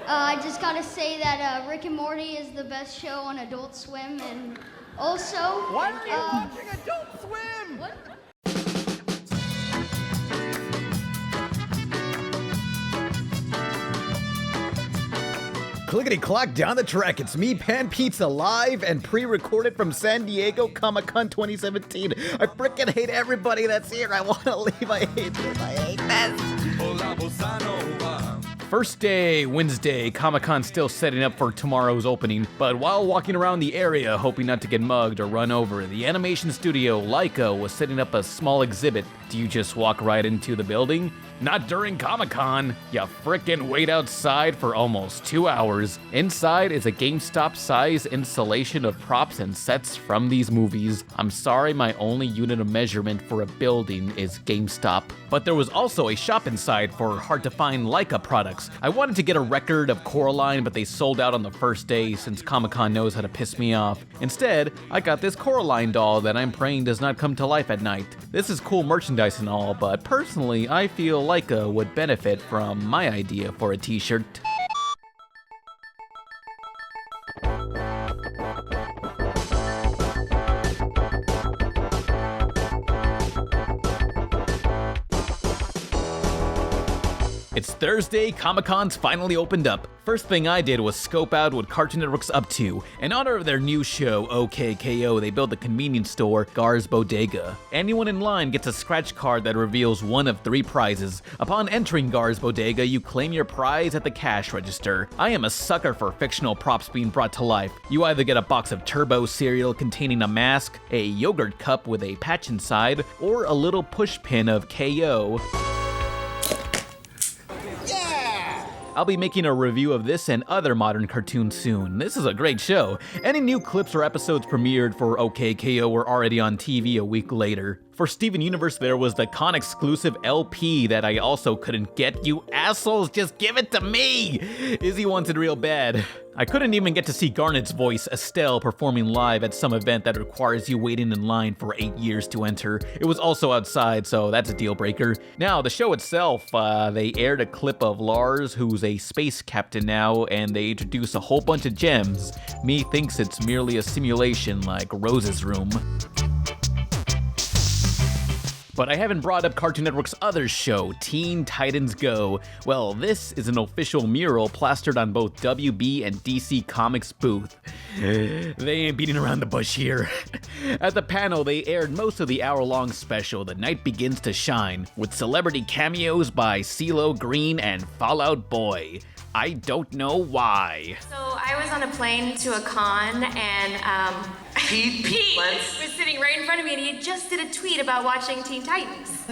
I just gotta say that Rick and Morty is the best show on Adult Swim, and also... Why are you watching Adult Swim? What? Clickety clock down the track. It's me, Pan Pizza, live and pre-recorded from San Diego Comic-Con 2017. I freaking hate everybody that's here. I want to leave. I hate this. I hate this. First day, Wednesday, Comic-Con still setting up for tomorrow's opening, but while walking around the area hoping not to get mugged or run over, the animation studio Laika was setting up a small exhibit. Do you just walk right into the building? Not during Comic-Con. You frickin' wait outside for almost 2 hours. Inside is a GameStop-size installation of props and sets from these movies. I'm sorry, my only unit of measurement for a building is GameStop. But there was also a shop inside for hard-to-find Laika products. I wanted to get a record of Coraline, but they sold out on the first day since Comic-Con knows how to piss me off. Instead, I got this Coraline doll that I'm praying does not come to life at night. This is cool merchandise and all, but personally, I feel Laika would benefit from my idea for a t-shirt. It's Thursday, Comic-Con's finally opened up. First thing I did was scope out what Cartoon Network's up to. In honor of their new show, OKKO, they built the convenience store, Gar's Bodega. Anyone in line gets a scratch card that reveals one of 3 prizes. Upon entering Gar's Bodega, you claim your prize at the cash register. I am a sucker for fictional props being brought to life. You either get a box of Turbo cereal containing a mask, a yogurt cup with a patch inside, or a little push pin of KO. I'll be making a review of this and other modern cartoons soon. This is a great show. Any new clips or episodes premiered for OKKO were already on TV a week later. For Steven Universe, there was the con-exclusive LP that I also couldn't get. You assholes, just give it to me! Izzy wants it real bad. I couldn't even get to see Garnet's voice, Estelle, performing live at some event that requires you waiting in line for 8 years to enter. It was also outside, so that's a deal breaker. Now, the show itself, they aired a clip of Lars, who's a space captain now, and they introduce a whole bunch of gems. Me thinks it's merely a simulation like Rose's room. But I haven't brought up Cartoon Network's other show, Teen Titans Go. Well, this is an official mural plastered on both WB and DC Comics booth. They ain't beating around the bush here. At the panel, they aired most of the hour-long special, The Night Begins to Shine, with celebrity cameos by CeeLo Green and Fall Out Boy. I don't know why. So I was on a plane to a con, and Pete was sitting right in front of me, and he just did a tweet about watching Teen Titans.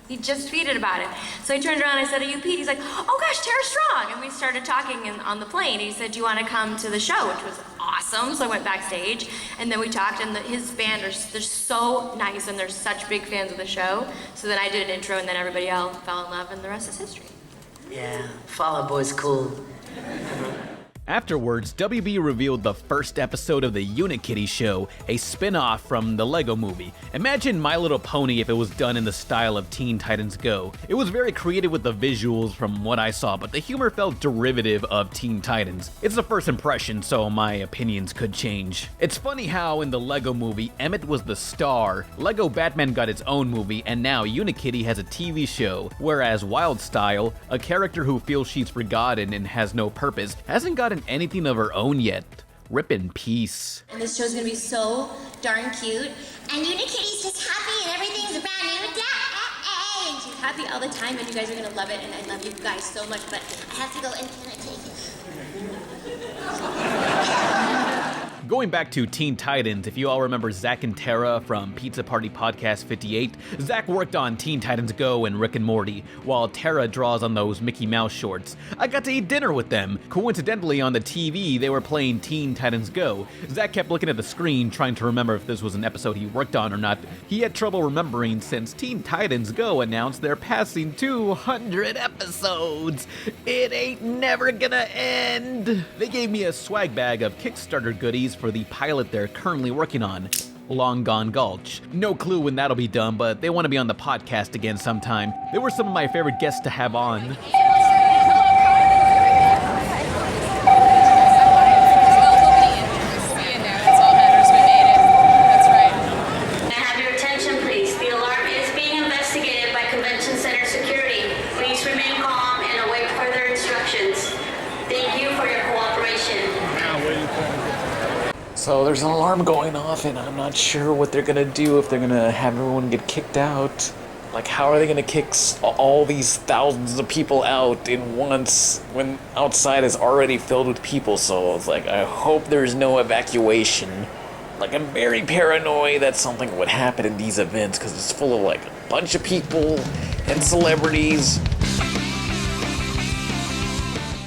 He just tweeted about it. So I turned around and I said, "Are you Pete?" He's like, "Oh gosh, Tara Strong." And we started talking on the plane. He said, "Do you want to come to the show?" Which was awesome. So I went backstage, and then we talked, and his band, they're so nice, and they're such big fans of the show. So then I did an intro, and then everybody else fell in love, and the rest is history. Yeah, Fall Out Boy's cool. Afterwards, WB revealed the first episode of the Unikitty show, a spin-off from the Lego movie. Imagine My Little Pony if it was done in the style of Teen Titans Go. It was very creative with the visuals from what I saw, but the humor felt derivative of Teen Titans. It's the first impression, so my opinions could change. It's funny how in the Lego movie, Emmett was the star, Lego Batman got its own movie, and now Unikitty has a TV show, whereas Wildstyle, a character who feels she's forgotten and has no purpose, hasn't gotten anything of her own yet. Rip in peace. And this show's gonna be so darn cute. And Unikitty's just happy and everything's brand new. And she's happy all the time, and you guys are gonna love it, and I love you guys so much, but I have to go and can I take it? Going back to Teen Titans, if you all remember Zach and Tara from Pizza Party Podcast 58, Zach worked on Teen Titans Go and Rick and Morty, while Tara draws on those Mickey Mouse shorts. I got to eat dinner with them. Coincidentally, on the TV, they were playing Teen Titans Go. Zach kept looking at the screen, trying to remember if this was an episode he worked on or not. He had trouble remembering since Teen Titans Go announced they're passing 200 episodes. It ain't never gonna end. They gave me a swag bag of Kickstarter goodies for the pilot they're currently working on, Long Gone Gulch. No clue when that'll be done, but they want to be on the podcast again sometime. They were some of my favorite guests to have on. So there's an alarm going off, and I'm not sure what they're gonna do, if they're gonna have everyone get kicked out. Like, how are they gonna kick all these thousands of people out in once when outside is already filled with people? So it's like, I hope there's no evacuation. Like, I'm very paranoid that something would happen in these events because it's full of like a bunch of people and celebrities.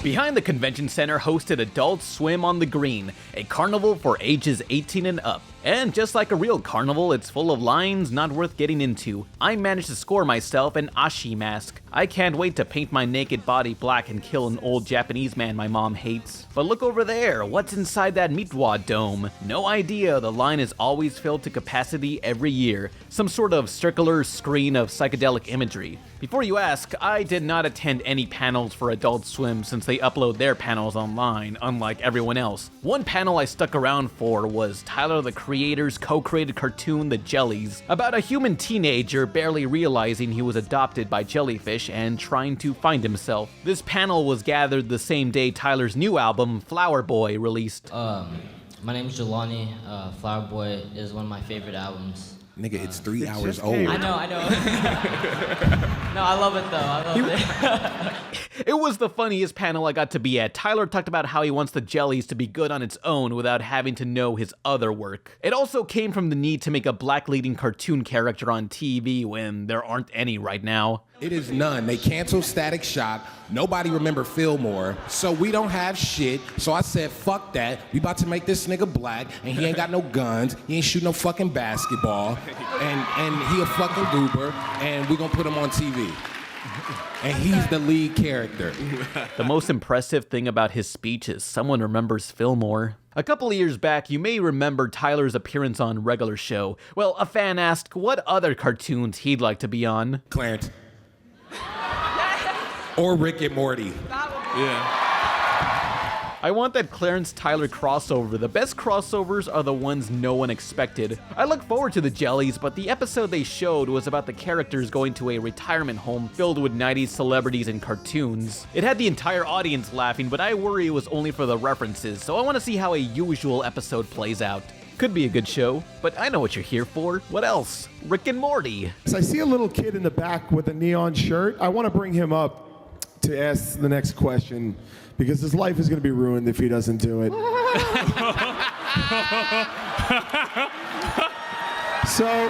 Behind the convention center hosted Adult Swim on the Green, a carnival for ages 18 and up. And just like a real carnival, it's full of lines not worth getting into. I managed to score myself an ashi mask. I can't wait to paint my naked body black and kill an old Japanese man my mom hates. But look over there, what's inside that Mitwa dome? No idea, the line is always filled to capacity every year. Some sort of circular screen of psychedelic imagery. Before you ask, I did not attend any panels for Adult Swim since they upload their panels online, unlike everyone else. One panel I stuck around for was Tyler the Creator's co-created cartoon The Jellies, about a human teenager barely realizing he was adopted by jellyfish and trying to find himself. This panel was gathered the same day Tyler's new album, Flower Boy, released. My name's Jelani. Flower Boy is one of my favorite albums. Nigga, it's 3 hours old. I know. No, I love it though. I love it. It was the funniest panel I got to be at. Tyler talked about how he wants the Jellies to be good on its own without having to know his other work. It also came from the need to make a black leading cartoon character on TV when there aren't any right now. It is none. They canceled Static Shock. Nobody remember Fillmore. So we don't have shit. So I said, fuck that. We about to make this nigga black, and he ain't got no guns. He ain't shoot no fucking basketball. And he a fucking goober, and we gonna put him on TV. And he's the lead character. The most impressive thing about his speech is someone remembers Fillmore. A couple of years back, you may remember Tyler's appearance on Regular Show. Well, a fan asked what other cartoons he'd like to be on. Clarence. Or Rick and Morty. Yeah. I want that Clarence Tyler crossover. The best crossovers are the ones no one expected. I look forward to the Jellies, but the episode they showed was about the characters going to a retirement home filled with 90s celebrities and cartoons. It had the entire audience laughing, but I worry it was only for the references, so I want to see how a usual episode plays out. Could be a good show, but I know what you're here for. What else? Rick and Morty. I see a little kid in the back with a neon shirt. I want to bring him up to ask the next question because his life is going to be ruined if he doesn't do it. So,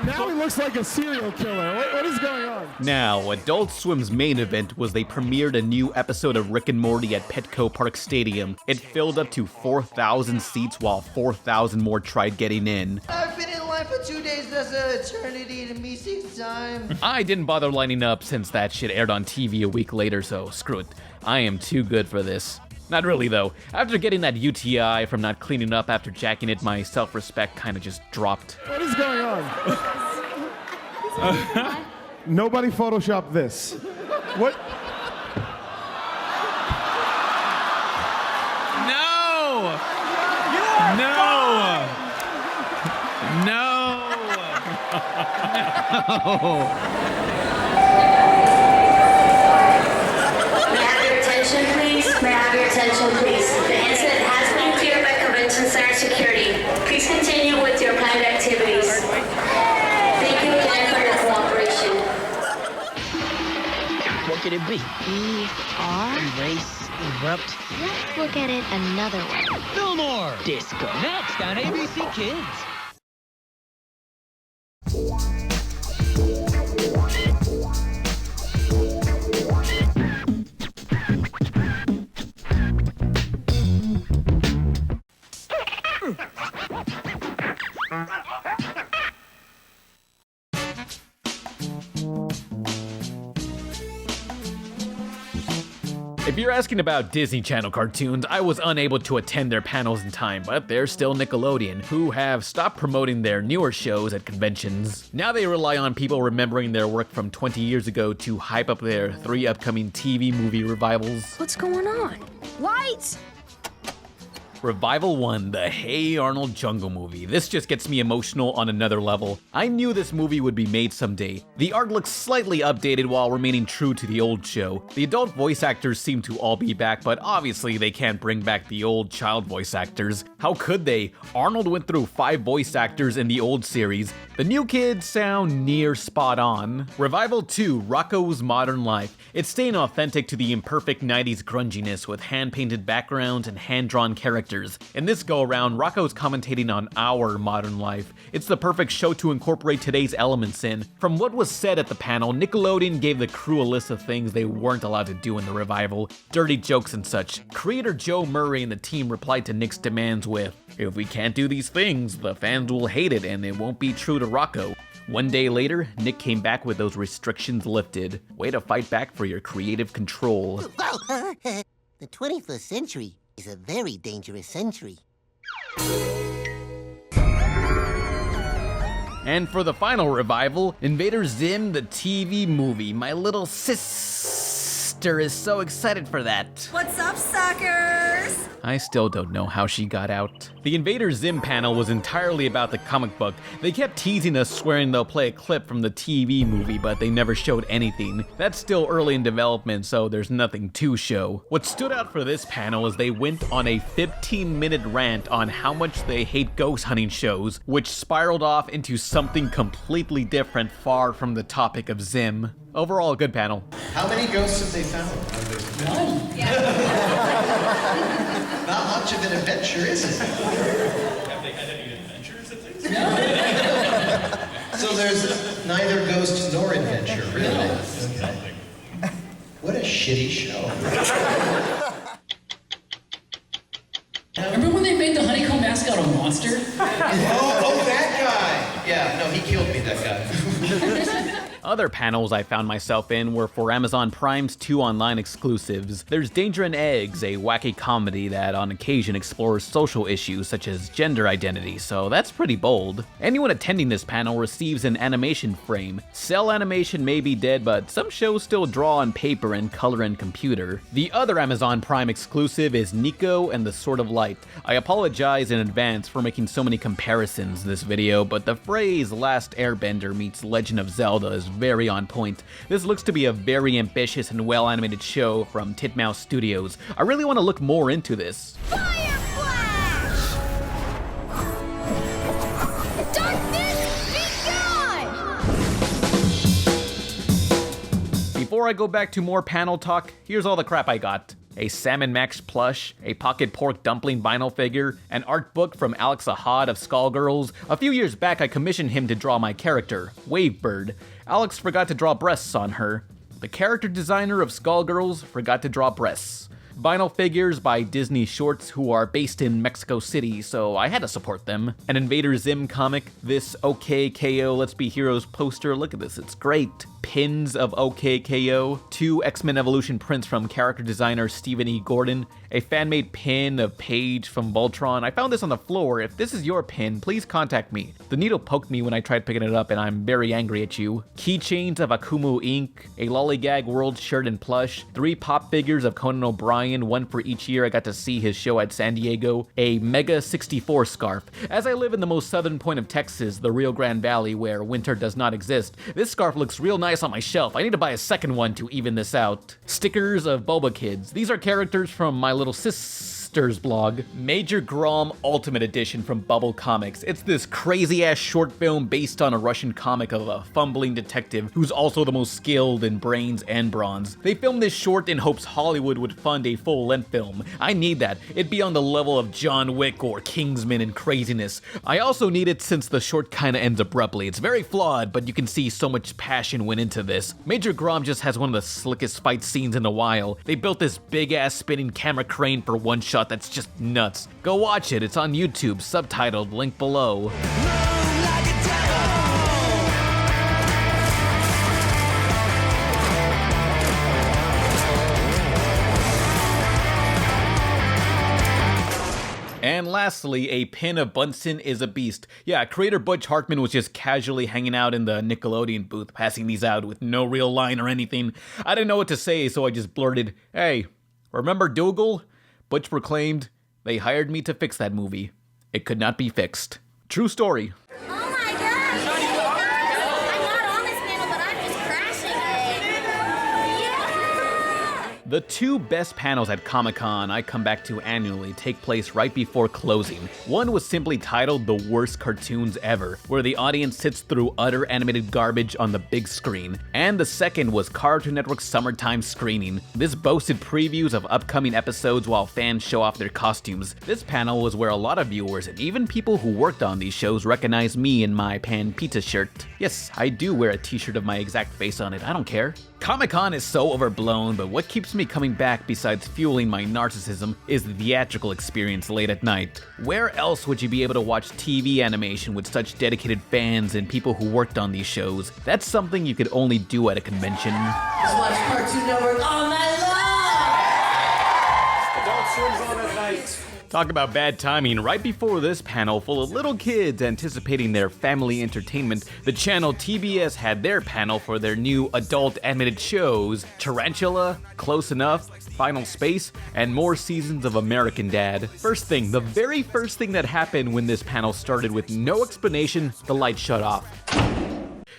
now he looks like a serial killer. What is going on? Now, Adult Swim's main event was they premiered a new episode of Rick and Morty at Petco Park Stadium. It filled up to 4,000 seats while 4,000 more tried getting in. I've been in line for 2 days. That's an eternity to me 6 times. I didn't bother lining up since that shit aired on TV a week later, so screw it. I am too good for this. Not really, though. After getting that UTI from not cleaning up after jacking it, my self-respect kind of just dropped. What is going on? Nobody photoshopped this. What? No! No! May I have your attention, please? May I have your attention, please? The incident has been cleared by Convention Center security. Please continue with your planned activities. Thank you again for your cooperation. What could it be? Erase, erupt. Let's look at it another way. Fillmore! Disco. Next on ABC Kids. If you're asking about Disney Channel cartoons, I was unable to attend their panels in time, but they're still Nickelodeon, who have stopped promoting their newer shows at conventions. Now they rely on people remembering their work from 20 years ago to hype up their 3 upcoming TV movie revivals. What's going on? Lights! Revival 1, the Hey Arnold Jungle movie. This just gets me emotional on another level. I knew this movie would be made someday. The art looks slightly updated while remaining true to the old show. The adult voice actors seem to all be back, but obviously they can't bring back the old child voice actors. How could they? Arnold went through 5 voice actors in the old series. The new kids sound near spot on. Revival 2, Rocco's Modern Life. It's staying authentic to the imperfect 90s grunginess with hand-painted backgrounds and hand-drawn characters. In this go-around, Rocco's commentating on our modern life. It's the perfect show to incorporate today's elements in. From what was said at the panel, Nickelodeon gave the crew a list of things they weren't allowed to do in the revival, dirty jokes and such. Creator Joe Murray and the team replied to Nick's demands with, "If we can't do these things, the fans will hate it and it won't be true to Rocco." One day later, Nick came back with those restrictions lifted. Way to fight back for your creative control. The 21st century is a very dangerous century. And for the final revival, Invader Zim, the TV movie. My little sister is so excited for that. What's up, suckers? I still don't know how she got out. The Invader Zim panel was entirely about the comic book. They kept teasing us, swearing they'll play a clip from the TV movie, but they never showed anything. That's still early in development, so there's nothing to show. What stood out for this panel is they went on a 15-minute rant on how much they hate ghost hunting shows, which spiraled off into something completely different, far from the topic of Zim. Overall, a good panel. How many ghosts have they found? None. Not much of an adventure, is it? Have they had any adventures at least? No. So there's neither ghost nor adventure, really? No. Okay. What a shitty show. Remember when they made the honeycomb mascot a monster? Oh, that guy! Yeah, no, he killed me, that guy. Other panels I found myself in were for Amazon Prime's 2 online exclusives. There's Danger and Eggs, a wacky comedy that on occasion explores social issues such as gender identity, so that's pretty bold. Anyone attending this panel receives an animation frame. Cell animation may be dead, but some shows still draw on paper and color in computer. The other Amazon Prime exclusive is Nico and the Sword of Light. I apologize in advance for making so many comparisons in this video, but the phrase Last Airbender meets Legend of Zelda is very on point. This looks to be a very ambitious and well-animated show from Titmouse Studios. I really want to look more into this. Fire flash! Darkness, be gone! Before I go back to more panel talk, here's all the crap I got. A Salmon Max plush, a pocket pork dumpling vinyl figure, an art book from Alex Ahad of Skullgirls. A few years back I commissioned him to draw my character, Wavebird. Alex forgot to draw breasts on her. The character designer of Skullgirls forgot to draw breasts. Vinyl figures by Disney Shorts, who are based in Mexico City, so I had to support them. An Invader Zim comic, this OKKO Let's Be Heroes poster, look at this, it's great. Pins of OKKO, 2 X-Men Evolution prints from character designer Stephen E. Gordon, a fan-made pin of Paige from Voltron. I found this on the floor. If this is your pin, please contact me. The needle poked me when I tried picking it up and I'm very angry at you. Keychains of Akumu Inc., a Lollygag World shirt and plush, 3 pop figures of Conan O'Brien, 1 for each year I got to see his show at San Diego, a Mega 64 scarf. As I live in the most southern point of Texas, the Rio Grande Valley, where winter does not exist, this scarf looks real nice on my shelf. I need to buy a second one to even this out. Stickers of Boba Kids. These are characters from My Little Sister's blog. Major Grom Ultimate Edition from Bubble Comics. It's this crazy-ass short film based on a Russian comic of a fumbling detective who's also the most skilled in brains and bronze. They filmed this short in hopes Hollywood would fund a full-length film. I need that. It'd be on the level of John Wick or Kingsman in craziness. I also need it since the short kinda ends abruptly. It's very flawed, but you can see so much passion went into this. Major Grom just has one of the slickest fight scenes in a while. They built this big-ass spinning camera crane for one shot that's just nuts. Go watch it, it's on YouTube, subtitled, link below. And lastly, a pin of Bunsen is a beast. Yeah, creator Butch Hartman was just casually hanging out in the Nickelodeon booth, passing these out with no real line or anything. I didn't know what to say, so I just blurted, "Hey, remember Dougal?" Butch proclaimed, They hired me to fix that movie. It could not be fixed. True story. Oh my gosh! I'm not on this panel, but I'm just crashing it. Yeah! The two best panels at Comic-Con I come back to annually take place right before closing. One was simply titled The Worst Cartoons Ever, where the audience sits through utter animated garbage on the big screen. And the second was Cartoon Network's Summertime Screening. This boasted previews of upcoming episodes while fans show off their costumes. This panel was where a lot of viewers and even people who worked on these shows recognized me in my Pan Pizza shirt. Yes, I do wear a t-shirt of my exact face on it, I don't care. Comic-Con is so overblown, but what keeps me coming back besides fueling my narcissism is the theatrical experience late at night. Where else would you be able to watch TV animation with such dedicated fans and people who worked on these shows? That's something you could only do at a convention. Just watch Cartoon Network all night long! Adult Swim's on at night. Talk about bad timing. Right before this panel full of little kids anticipating their family entertainment, the channel TBS had their panel for their new adult animated shows, Tarantula, Close Enough, Final Space, and more seasons of American Dad. First thing, the very first thing that happened when this panel started with no explanation, the light shut off.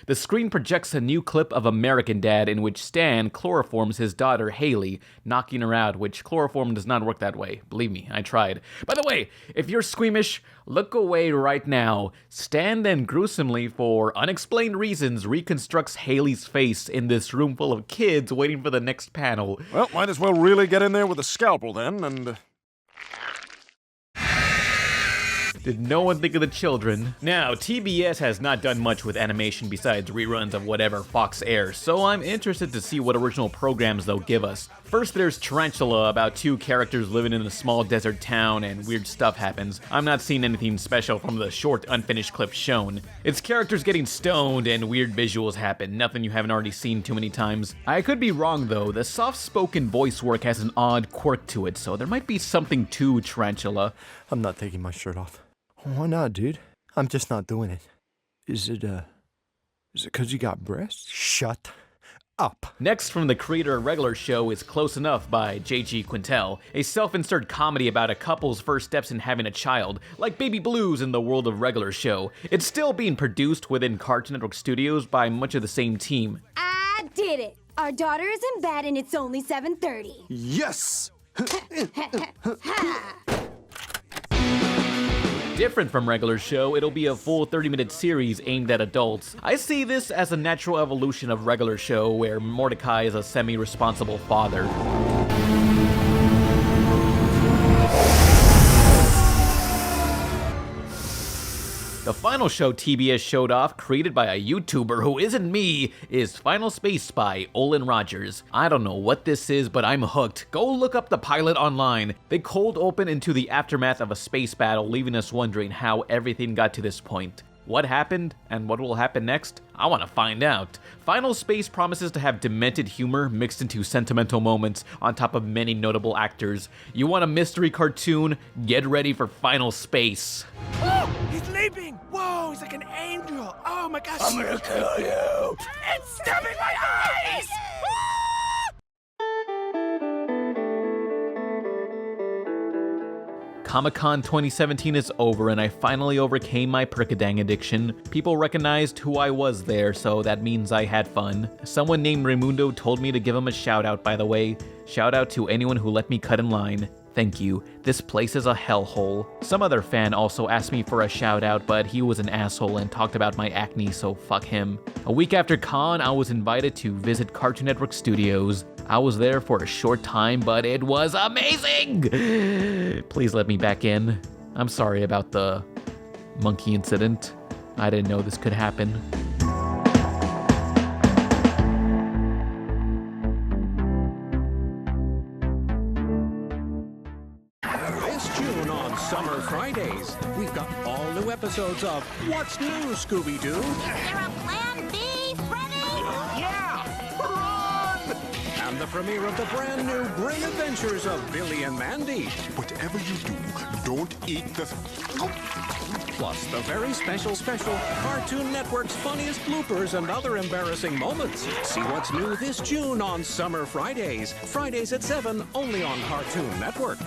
The screen projects a new clip of American Dad in which Stan chloroforms his daughter Haley, knocking her out, which chloroform does not work that way. Believe me, I tried. By the way, if you're squeamish, look away right now. Stan then gruesomely, for unexplained reasons, reconstructs Haley's face in this room full of kids waiting for the next panel. Well, might as well really get in there with a scalpel then, and... Did no one think of the children? Now, TBS has not done much with animation besides reruns of whatever Fox airs, so I'm interested to see what original programs they'll give us. First, there's Tarantula, about two characters living in a small desert town and weird stuff happens. I'm not seeing anything special from the short, unfinished clips shown. It's characters getting stoned and weird visuals happen, nothing you haven't already seen too many times. I could be wrong though, the soft-spoken voice work has an odd quirk to it, so there might be something to Tarantula. I'm not taking my shirt off. Why not, dude? I'm just not doing it. Is it 'cause you got breasts? Shut up. Next from the creator of Regular Show is Close Enough by J.G. Quintel, a self-insert comedy about a couple's first steps in having a child, like Baby Blues in the world of Regular Show. It's still being produced within Cartoon Network Studios by much of the same team. I did it. Our daughter is in bed and it's only 7:30. Yes! Different from Regular Show, it'll be a full 30-minute series aimed at adults. I see this as a natural evolution of Regular Show, where Mordecai is a semi-responsible father. The final show TBS showed off, created by a YouTuber who isn't me, is Final Space by Olin Rogers. I don't know what this is, but I'm hooked. Go look up the pilot online. They cold open into the aftermath of a space battle, leaving us wondering how everything got to this point. What happened, and what will happen next? I want to find out. Final Space promises to have demented humor mixed into sentimental moments on top of many notable actors. You want a mystery cartoon? Get ready for Final Space. Oh, he's leaping! Whoa, he's like an angel! Oh my gosh! I'm gonna kill you! It's stabbing my eyes! Comic-Con 2017 is over and I finally overcame my Perkadang addiction. People recognized who I was there, so that means I had fun. Someone named Raimundo told me to give him a shout out, by the way. Shout out to anyone who let me cut in line. Thank you. This place is a hellhole. Some other fan also asked me for a shout out, but he was an asshole and talked about my acne, so fuck him. A week after Con, I was invited to visit Cartoon Network Studios. I was there for a short time, but it was amazing! Please let me back in. I'm sorry about the monkey incident. I didn't know this could happen. This June on Summer Fridays, we've got all new episodes of What's New, Scooby-Doo? Is there a plan B, Freddy? Yeah! Run! And the premiere of the brand new Bring Adventures of Billy and Mandy. Whatever you do, don't eat the... Plus the very special Cartoon Network's funniest bloopers and other embarrassing moments. See what's new this June on Summer Fridays. Fridays at 7, only on Cartoon Network.